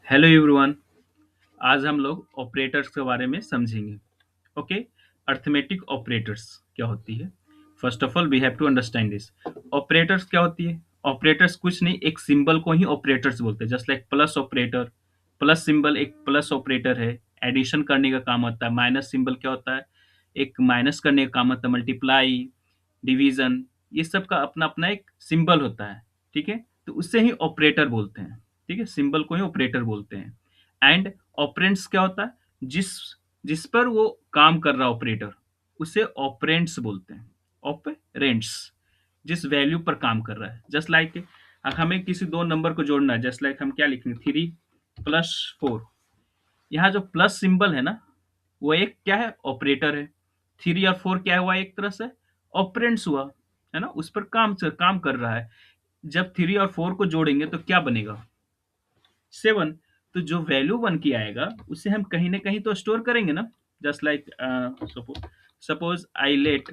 Hello everyone. आज हम लोग ऑपरेटर्स के बारे में समझेंगे। ओके। अर्थमेटिक ऑपरेटर्स क्या होती है? First of all we have to understand this. Operators क्या होती है? ऑपरेटर्स कुछ नहीं, एक सिंबल को ही ऑपरेटर्स बोलते हैं। Just like plus operator, plus symbol एक प्लस ऑपरेटर है, एडिशन करने का काम होता है। माइनस सिंबल क्या होता है? एक माइनस करने का काम होता है। मल्टीप्लाई, डिवीजन, ये सब का अपना अपना एक सिंबल होता है। ठीक है, तो उससे ही ऑपरेटर बोलते हैं। ठीक है, सिंबल को ही ऑपरेटर बोलते हैं। एंड ऑपरेंड्स क्या होता है? जिस जिस पर वो काम कर रहा ऑपरेटर, उसे ऑपरेंड्स बोलते हैं। ऑपरेंड्स, जिस वैल्यू पर काम कर रहा है। जस्ट लाइक हमें किसी दो नंबर को जोड़ना है। जस्ट लाइक हम क्या लिखेंगे? 3 + 4। यहाँ जो प्लस सिंबल है ना, वो एक क्या है? ऑपरेटर है। 3 और 4 क्या हुआ? एक तरह से ऑपरेंड्स हुआ, है ना? उस पर काम कर रहा है। जब 3 और 4 को जोड़ेंगे तो क्या बनेगा? 7। तो जो वैल्यू 1 की आएगा उसे हम कहीं ना कहीं तो स्टोर करेंगे ना। Just like suppose I let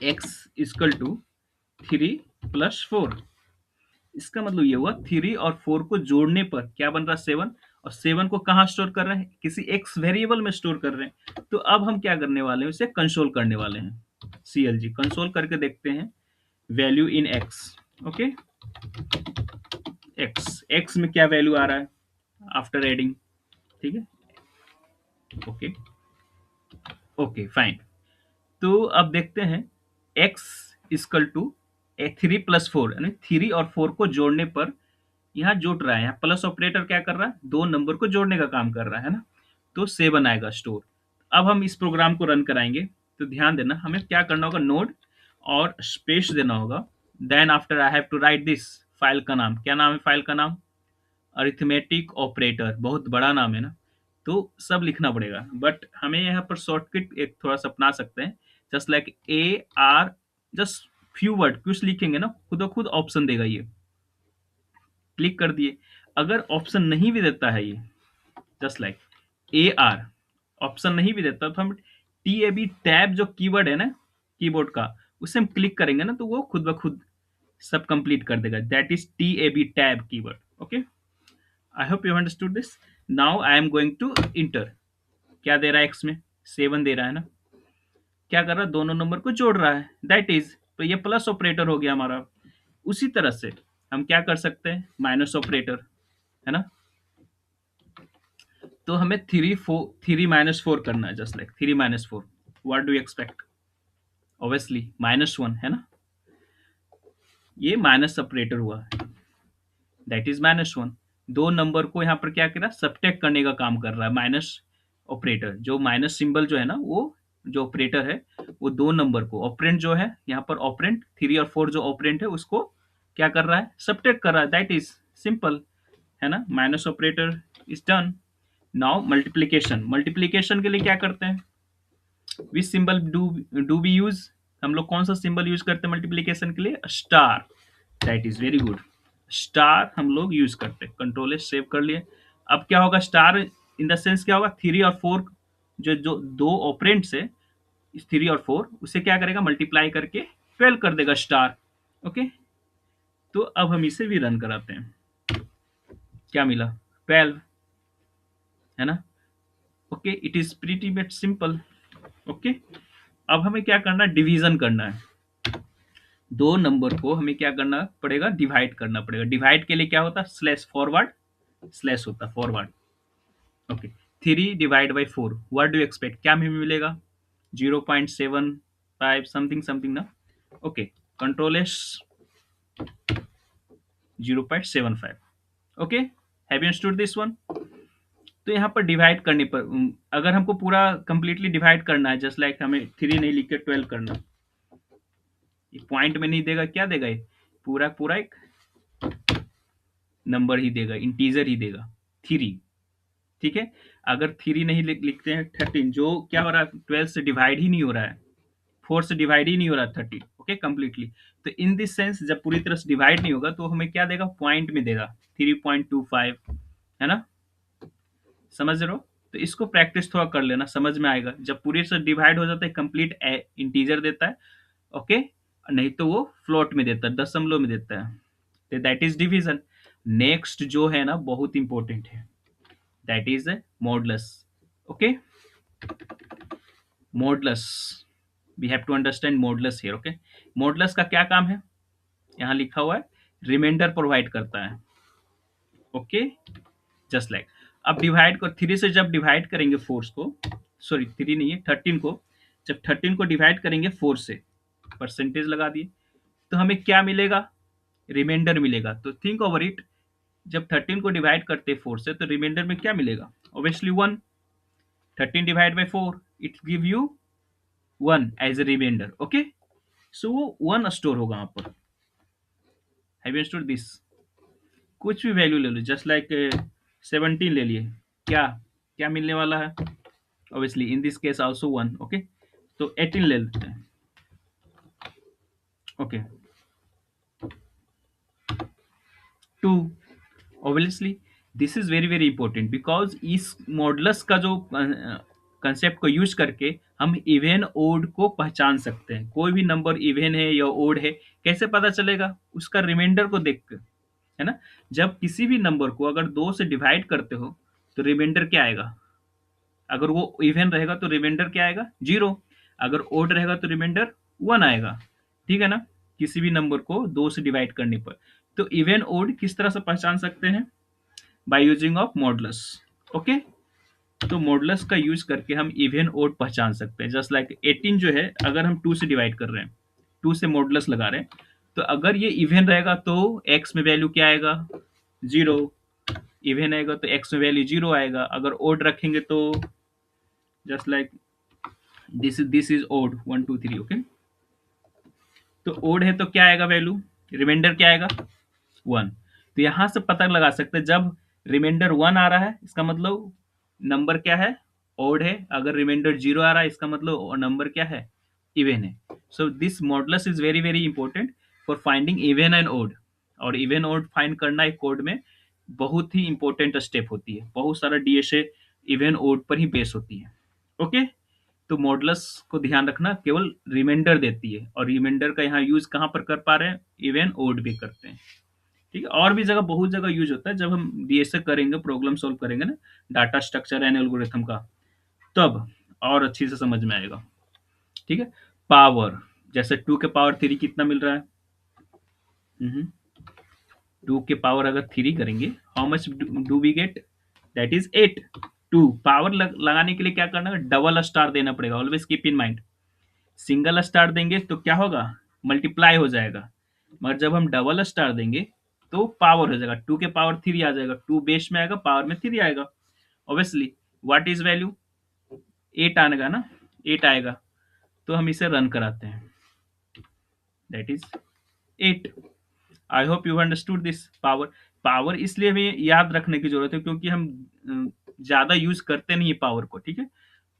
x equal to 3 + 4। इसका मतलब ये हुआ 3 और 4 को जोड़ने पर क्या बन रहा है? 7। और 7 को कहाँ स्टोर कर रहे हैं? किसी एक्स वेरिएबल में स्टोर कर रहे हैं। तो अब हम क्या करने वाले हैं? उसे कंसोल करने वाले हैं। CLG कंसोल करके देखते हैं। Value in x. Okay, x x में क्या वैल्यू आ रहा है आफ्टर एडिंग? ठीक है, ओके, ओके फाइन। तो अब देखते हैं x इक्वल टू 3 + 4, यानी 3 और 4 को जोड़ने पर यहाँ जुट रहा है। यहाँ प्लस ऑपरेटर क्या कर रहा है? दो नंबर को जोड़ने का काम कर रहा है ना। तो 7 आएगा स्टोर। अब हम इस प्रोग्राम को रन कराएंगे। तो ध्यान देना, हमें क्या करना होगा? नोड और स्पेस देना होगा। Then after I have to write this. File का नाम क्या? नाम है फाइल का नाम? Arithmetic operator. बहुत बड़ा नाम है ना, तो सब लिखना पड़ेगा। बट हमें यहाँ पर शॉर्टकट एक थोड़ा सा अपना सकते हैं। Just like AR, just few word कुछ लिखेंगे ना, खुद ब खुद ऑप्शन देगा। ये क्लिक कर दिए। अगर ऑप्शन नहीं भी देता है ये, जस्ट लाइक AR ऑप्शन नहीं भी देता, तो हम TAB टैब जो कीवर्ड है ना कीबोर्ड का, उसे हम क्लिक करेंगे ना, तो वो खुद ब खुद सब कंप्लीट कर देगा। That is TAB tab keyword. Okay, I hope you understood this. Now I am going to enter. क्या दे रहा है? एक्स में 7 दे रहा है ना। क्या कर रहा है? दोनों नंबर को जोड़ रहा है। दैट इज, तो ये प्लस ऑपरेटर हो गया हमारा। उसी तरह से हम क्या कर सकते हैं? माइनस ऑपरेटर, है ना। तो हमें 3 - 4 करना है। Just like 3 - 4, what do you expect? Obviously -1, है ना। ये माइनस ऑपरेटर हुआ, दैट इज -1। दो नंबर को यहाँ पर क्या कर रहा है? सब्ट्रैक्ट करने का काम कर रहा है माइनस ऑपरेटर। जो माइनस सिंबल जो है ना, वो जो ऑपरेटर है, वो दो नंबर को, ऑपरेंट जो है यहाँ पर, ऑपरेंट 3 और 4 जो ऑपरेंट है उसको क्या कर रहा है? सब्ट्रैक्ट कर रहा है। दैट इज सिंपल, है ना। Minus operator is done. Now multiplication. Multiplication के लिए क्या करते हैं? Which symbol do we use? हम लोग कौन सा सिंबल यूज करते हैं मल्टीप्लीकेशन के लिए? Star. That is very good. Star हम लोग यूज करते हैं। कंट्रोल एस सेव कर लिए। अब क्या होगा? स्टार इन द सेंस क्या होगा? 3 और 4 जो जो दो ऑपरेंट्स है, 3 और 4, उसे क्या करेगा? मल्टीप्लाई करके 12 कर देगा स्टार। ओके, तो अब हम इसे भी रन कराते हैं। क्या मिला? 12, है ना। Okay, it is pretty much simple. Okay, अब हमें क्या करना है? डिवीजन करना है। दो नंबर को हमें क्या करना पड़ेगा? डिवाइड करना पड़ेगा। डिवाइड के लिए क्या होता है? स्लैश फॉरवर्ड स्लैश होता है, forward. Okay, 3 ÷ 4, what do expect? क्या हमें मिलेगा? 0.75 समथिंग समथिंग ना। Okay, control S 0.75। Okay, have you understood this one? तो यहाँ पर डिवाइड करने पर अगर हमको पूरा कंप्लीटली डिवाइड करना है, जस्ट लाइक हमें 3 नहीं लिख के 12 करना। ये पॉइंट में नहीं देगा, क्या देगा? ये पूरा पूरा एक नंबर ही देगा, इंटीजर ही देगा, 3। ठीक है, अगर 3 नहीं लिखते हैं, 13, जो क्या हो रहा है? 12 से डिवाइड ही नहीं हो रहा है, 4 से डिवाइड ही नहीं हो रहा है 30। Okay, completely. तो इन दिस सेंस जब पूरी तरह से डिवाइड नहीं होगा तो हमें क्या देगा? पॉइंट में देगा, 3.25, है ना। समझ रहे हो? तो इसको प्रैक्टिस थोड़ा कर लेना, समझ में आएगा। जब पूरी से डिवाइड हो जाता है, कंप्लीट इंटीजर देता है। ओके, नहीं तो वो फ्लोट में देता है, दशमलव में देता है। तो दैट इज डिवीजन। नेक्स्ट जो है ना बहुत इंपॉर्टेंट है, that is modulus. Okay, modulus, we have to understand modulus here. Okay, modulus का क्या काम है, यहाँ लिखा हुआ है रिमाइंडर प्रोवाइड करता है। ओके, जस्ट लाइक अब डिवाइड को 3 से जब डिवाइड करेंगे फोर्स को, सॉरी 3 नहीं है 13 को, जब 13 को डिवाइड करेंगे 4 से, परसेंटेज लगा दिए, तो हमें क्या मिलेगा, रिमाइंडर मिलेगा। तो थिंक ओवर इट, जब 13 को डिवाइड करते हैं 4 से तो रिमाइंडर में क्या मिलेगा, obviously 1। 13 divide by 4 it give you 1 as a reminder. Okay, so वो 1 स्टोर होगा वहां पर। Have you understood this? कुछ भी वैल्यू ले लो, जस्ट लाइक 17 ले लिए, क्या क्या मिलने वाला है, obviously in this case also 1। Okay, तो 18 ले लेते हैं। Okay, 2, obviously this is very very important, because इस मॉडुलस का जो कंसेप्ट को यूज करके हम इवन ओड को पहचान सकते हैं। कोई भी नंबर इवन है या ओड है कैसे पता चलेगा, उसका रिमाइंडर को देख कर, है ना। जब किसी भी नंबर को अगर 2 से डिवाइड करते हो तो रिमाइंडर क्या आएगा, अगर वो इवन रहेगा तो रिमाइंडर क्या आएगा, 0। अगर ओड रहेगा तो रिमाइंडर 1 आएगा, ठीक है ना, किसी भी नंबर को 2 से डिवाइड करने पर। तो इवन ओड किस तरह से पहचान सकते हैं, by using of modulus. Okay, तो मॉडुलस का यूज करके हम इवन ओड पहचान सकते हैं। जस्ट लाइक 18 जो है अगर हम 2 से डिवाइड कर रहे हैं, 2 से मॉडुलस लगा रहे हैं, तो अगर ये इवन रहेगा तो एक्स में वैल्यू क्या आएगा, 0। इवन आएगा तो एक्स में वैल्यू 0 आएगा। अगर ओड रखेंगे तो just like this is odd 1 2 3। Okay, तो ओड है तो क्या आएगा वैल्यू, रिमाइंडर क्या आएगा, 1। तो यहां से पता लगा सकते हैं जब रिमाइंडर 1 आ रहा है इसका मतलब नंबर क्या है, ओड है। अगर रिमाइंडर 0 आ रहा है इसका मतलब नंबर क्या है, इवन है। So this modulus is very very important for finding even and odd. और इवन ओड फाइंड करना एक कोड में बहुत ही इंपॉर्टेंट स्टेप होती है। बहुत सारा डीएसए इवन ओड पर ही बेस होती है। ओके, तो मॉडुलस को ध्यान रखना केवल रिमाइंडर देती है, और रिमाइंडर का यहाँ यूज कहाँ पर कर पा रहे हैं, इवन ओड भी करते हैं। ठीक है, और भी जगह बहुत जगह यूज होता है। जब हम डीएसए करेंगे, प्रॉब्लम सॉल्व करेंगे ना, डाटा स्ट्रक्चर एंड एल्गोरिथम का, तब और अच्छी से समझ में आएगा। ठीक है, पावर, जैसे 2 के पावर 3 कितना मिल रहा है, 2 के पावर अगर 3 करेंगे, how much do we get, that is 8। 2 power लगाने के लिए क्या करना है, डबल स्टार देना पड़ेगा। Always keep in mind, single star देंगे तो क्या होगा, मल्टीप्लाई हो जाएगा, मगर जब हम डबल स्टार देंगे तो पावर हो जाएगा, 2 के पावर 3 आ जाएगा, 2 बेस में आएगा, पावर में 3 आएगा। ऑब्वियसली व्हाट इज वैल्यू, 8 आएगा ना, 8 आएगा। तो हम इसे रन कराते हैं, that is 8। I hope you understood this. Power, power इसलिए हमें याद रखने की जरूरत है क्योंकि हम ज्यादा यूज करते नहीं है पावर को। ठीक है,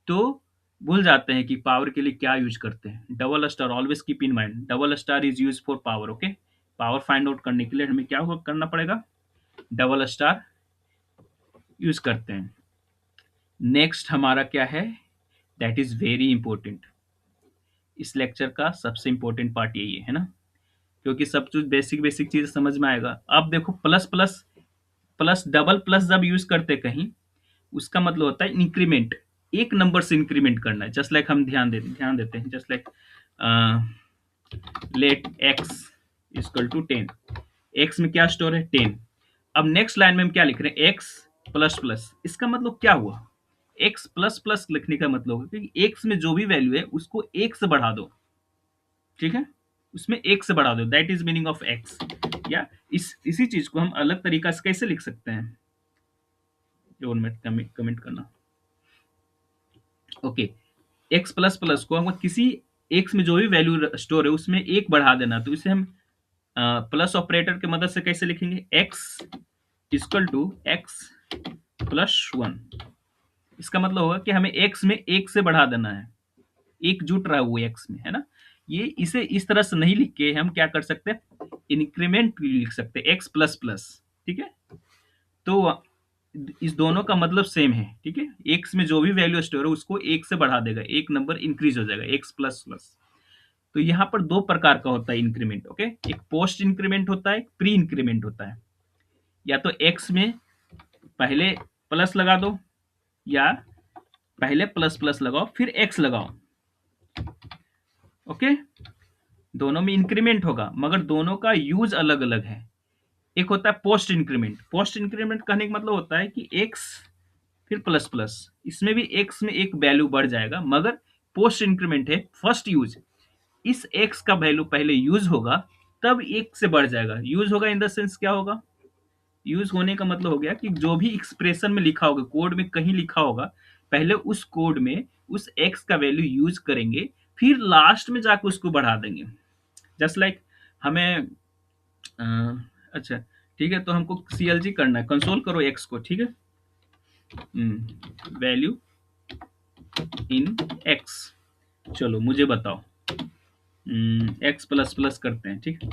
तो भूल जाते हैं कि पावर के लिए क्या यूज करते हैं। Double star, always keep in mind, double star is use for power. Okay, power find out करने के लिए हमें क्या करना पड़ेगा, डबल स्टार यूज करते हैं। नेक्स्ट हमारा क्या है, दैट इज वेरी इंपॉर्टेंट। इस लेक्चर का सबसे इंपॉर्टेंट पार्ट यही है ना, क्योंकि सब कुछ बेसिक बेसिक चीज समझ में आएगा। अब देखो plus plus plus double plus जब यूज करते कहीं, उसका मतलब होता है इंक्रीमेंट, एक नंबर से इंक्रीमेंट करना है। जस्ट लाइक हम ध्यान देते हैं, just like let x equal to 10। X में क्या स्टोर है, 10। अब नेक्स्ट लाइन में हम क्या लिख रहे हैं, एक्स प्लस प्लस। इसका मतलब क्या हुआ, एक्स प्लस प्लस लिखने का मतलब है कि एक्स में जो भी वैल्यू है उसको एक से बढ़ा दो। ठीक है, उसमें एक से बढ़ा दो, that is meaning of x. या इसी चीज को हम अलग तरीका से कैसे लिख सकते हैं, जो में कमेंट करना। ओके, एक्स प्लस प्लस को हम किसी एक्स में जो भी वैल्यू स्टोर है उसमें एक बढ़ा देना, तो इसे हम प्लस ऑपरेटर की मदद से कैसे लिखेंगे, x equal to x plus 1। इसका मतलब होगा कि हमें एक्स में एक से बढ़ा देना है, एक जुट रहा है वो एक्स में, है ना। ये इसे इस तरह से नहीं लिख के हम क्या कर सकते हैं, इंक्रीमेंट लिख सकते हैं, एक्स प्लस प्लस। ठीक है, तो इस दोनों का मतलब सेम है। ठीक है, एक्स में जो भी वैल्यू स्टोर है उसको एक से बढ़ा देगा, एक नंबर इंक्रीज हो जाएगा, एक्स प्लस प्लस। तो यहाँ पर 2 प्रकार का होता है इंक्रीमेंट। ओके, एक पोस्ट इंक्रीमेंट होता है, एक प्री इंक्रीमेंट होता है। या तो एक्स में पहले प्लस लगा दो, या पहले प्लस प्लस लगाओ फिर एक्स लगाओ। ओके, दोनों में इंक्रीमेंट होगा, मगर दोनों का यूज अलग अलग है। एक होता है पोस्ट इंक्रीमेंट। पोस्ट इंक्रीमेंट कहने का मतलब होता है कि एक्स फिर प्लस प्लस, इसमें भी एक्स में एक वैल्यू बढ़ जाएगा, मगर पोस्ट इंक्रीमेंट है फर्स्ट यूज। इस एक्स का वैल्यू पहले यूज होगा, तब एक से बढ़ जाएगा। यूज होगा इन द सेंस क्या होगा, यूज होने का मतलब हो गया कि जो भी एक्सप्रेशन में लिखा होगा, कोड में कहीं लिखा होगा, पहले उस कोड में उस एक्स का वैल्यू यूज करेंगे, फिर लास्ट में जाकर उसको बढ़ा देंगे। जस्ट लाइक हमें अच्छा ठीक है, तो हमको सीएलजी करना है, कंसोल करो एक्स को, ठीक है। वैल्यू इन एक्स, चलो मुझे बताओ, एक्स प्लस प्लस करते हैं, ठीक है।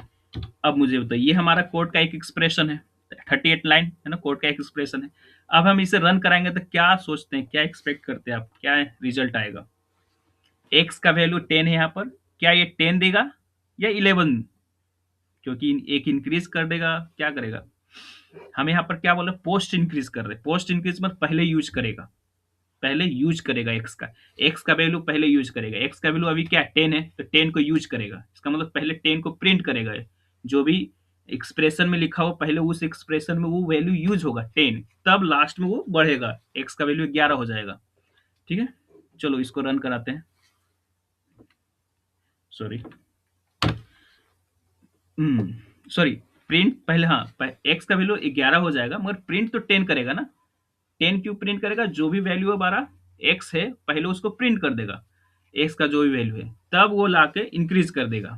अब मुझे बताइए, ये हमारा कोड का एक एक्सप्रेशन है, 38 लाइन है ना, कोड का एक एक्सप्रेशन है। अब हम इसे रन कराएंगे तो क्या सोचते हैं, क्या एक्सपेक्ट करते हैं आप, क्या रिजल्ट आएगा। एक्स का वैल्यू 10 है यहाँ पर, क्या ये 10 देगा या 11, क्योंकि एक इंक्रीज कर देगा, क्या करेगा। हम यहाँ पर क्या बोल रहे हैं, पोस्ट इंक्रीज कर रहे हैं। पोस्ट इंक्रीज मतलब पहले यूज करेगा, पहले यूज करेगा एक्स का वैल्यू पहले यूज करेगा। एक्स का वैल्यू अभी क्या 10 है, तो 10 को यूज करेगा, इसका मतलब पहले 10 को प्रिंट करेगा। जो भी एक्सप्रेशन में लिखा हो, पहले उस एक्सप्रेशन में वो वैल्यू यूज होगा 10, तब लास्ट में वो बढ़ेगा, एक्स का वैल्यू 11 हो जाएगा, ठीक है। चलो इसको रन कराते हैं, सॉरी सॉरी, प्रिंट पहले, हाँ एक्स का वैल्यू 11 हो जाएगा, मगर प्रिंट तो 10 करेगा ना। 10 क्यों प्रिंट करेगा, जो भी वैल्यू है हमारा एक्स है, पहले उसको प्रिंट कर देगा, एक्स का जो भी वैल्यू है, तब वो लाके इंक्रीज कर देगा।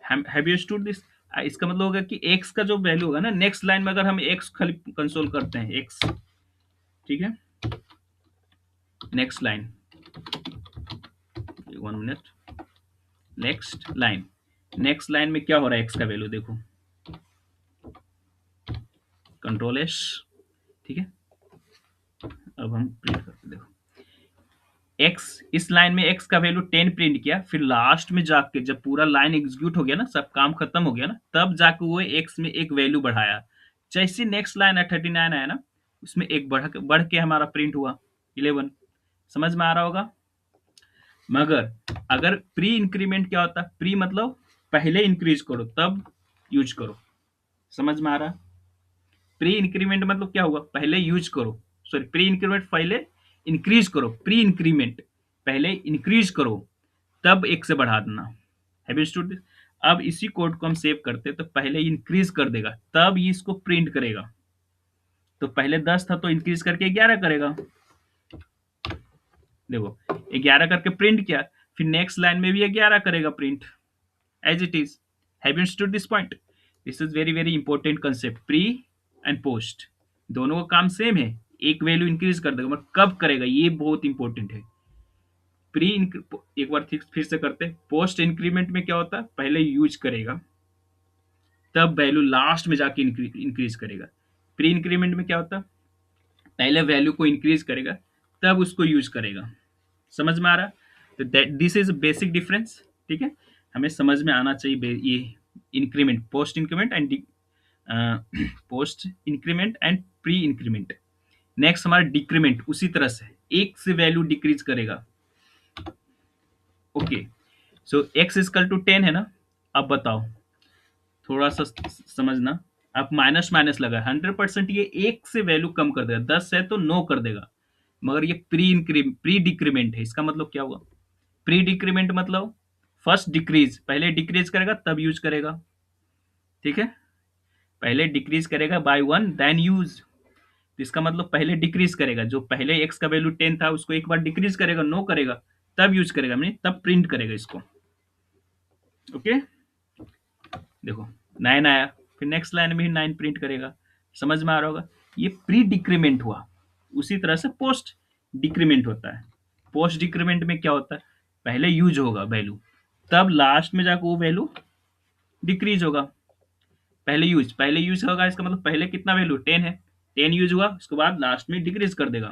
Have you understood this. इसका मतलब होगा कि एक्स का जो वैल्यू होगा ना, नेक्स्ट लाइन में अगर हम एक्स खाली कंसोल करते हैं एक्स, ठीक है, next line, 1 minute, next line में क्या हो रहा है, एक्स का वैल्यू देखो, कंट्रोल एस, ठीक है। अब हम प्रिंट करते, देखो एक्स, इस लाइन में एक्स का वैल्यू 10 प्रिंट किया, फिर लास्ट में जाके जब पूरा लाइन एग्जीक्यूट हो गया ना, सब काम खत्म हो गया ना, तब जाके वो एक्स में एक वैल्यू बढ़ाया। जैसे नेक्स्ट लाइन है 39 आया ना, उसमें एक बढ़ के हमारा प्रिंट हुआ 11। समझ में आ रहा होगा। मगर अगर प्री इंक्रीमेंट क्या होता है, प्री मतलब पहले इंक्रीज करो तब यूज करो। समझ में आ रहा। प्री इंक्रीमेंट मतलब क्या हुआ, पहले यूज करो, सॉरी प्री इंक्रीमेंट पहले इंक्रीज करो, प्री इंक्रीमेंट पहले इंक्रीज करो, तब एक से बढ़ा देना। Have you understood this. अब इसी कोड को हम सेव करते तो पहले इंक्रीज कर देगा, तब ये इसको प्रिंट करेगा। तो पहले 10 था तो इंक्रीज करके 11 करेगा, देखो 11 करके प्रिंट किया, फिर नेक्स्ट लाइन में भी 11 करेगा print, as it is. Have you understood this point. This is very very important concept, pre and post दोनों का काम सेम है, एक वैल्यू इंक्रीज कर देगा, मगर कब करेगा ये बहुत इंपॉर्टेंट है। प्री, एक बार फिर से करते हैं, पोस्ट इंक्रीमेंट में क्या होता है, पहले यूज करेगा, तब वैल्यू लास्ट में जाके इंक्रीज करेगा। प्री इंक्रीमेंट में क्या होता है, पहले वैल्यू को इंक्रीज करेगा, तब उसको यूज करेगा। समझ में आ रहा। तो दिस इज बेसिक डिफरेंस, ठीक है, हमें समझ में आना चाहिए ये increment, post increment and post increment and pre increment. Next हमारा डिक्रीमेंट, उसी तरह से एक से वैल्यू डिक्रीज करेगा। Okay, so x is equal to 10 है ना। अब बताओ, थोड़ा सा समझना। अब माइनस माइनस लगा, 100% ये एक से वैल्यू कम कर देगा, 10 है तो 9 कर देगा। मगर ये प्री डिक्रीमेंट है, इसका मतलब क्या हुआ, प्री डिक्रीमेंट मतलब फर्स्ट डिक्रीज, पहले डिक्रीज करेगा तब यूज करेगा, ठीक है। पहले डिक्रीज करेगा बाय 1 देन यूज। इसका मतलब पहले डिक्रीज करेगा, जो पहले एक्स का वैल्यू 10 था उसको एक बार डिक्रीज करेगा, 9 करेगा, तब यूज करेगा, मैंने तब प्रिंट करेगा इसको। ओके, देखो 9 आया, फिर नेक्स्ट लाइन में ही 9 प्रिंट करेगा। समझ में आ रहा होगा। ये प्री डिक्रीमेंट हुआ। उसी तरह से पोस्ट डिक्रीमेंट होता है। पोस्ट डिक्रीमेंट में क्या होता है, पहले यूज होगा वैल्यू, तब लास्ट में जाकर वो वैल्यू डिक्रीज होगा। पहले यूज होगा, इसका मतलब पहले कितना वैल्यू 10 है, 10 यूज हुआ, उसके बाद लास्ट में डिक्रीज कर देगा।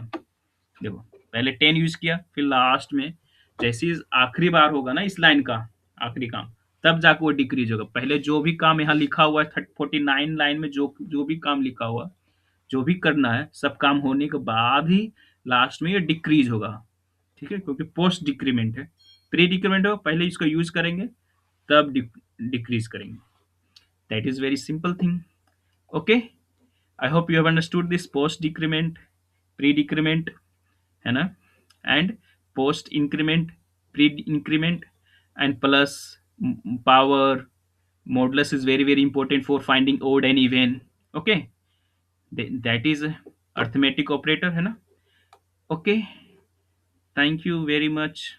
देखो पहले 10 यूज किया, फिर लास्ट में जैसे ही आखिरी बार होगा ना इस लाइन का आखिरी काम, तब जाके वो डिक्रीज होगा। पहले जो भी काम यहाँ लिखा हुआ है 49 लाइन में, जो जो भी काम लिखा हुआ, जो भी करना है, सब काम होने के बाद ही लास्ट में ये डिक्रीज होगा। ठीक है, क्योंकि पोस्ट डिक्रीमेंट है। प्री डिक्रीमेंट हो, पहले इसको यूज करेंगे, तब डिक्रीज करेंगे। That is very simple thing. Okay, I hope you have understood this post decrement, pre decrement, है ना, and post increment, pre increment, and plus power modulus is very very important for finding odd and even. Okay, that is arithmetic operator, है ना। Okay, thank you very much.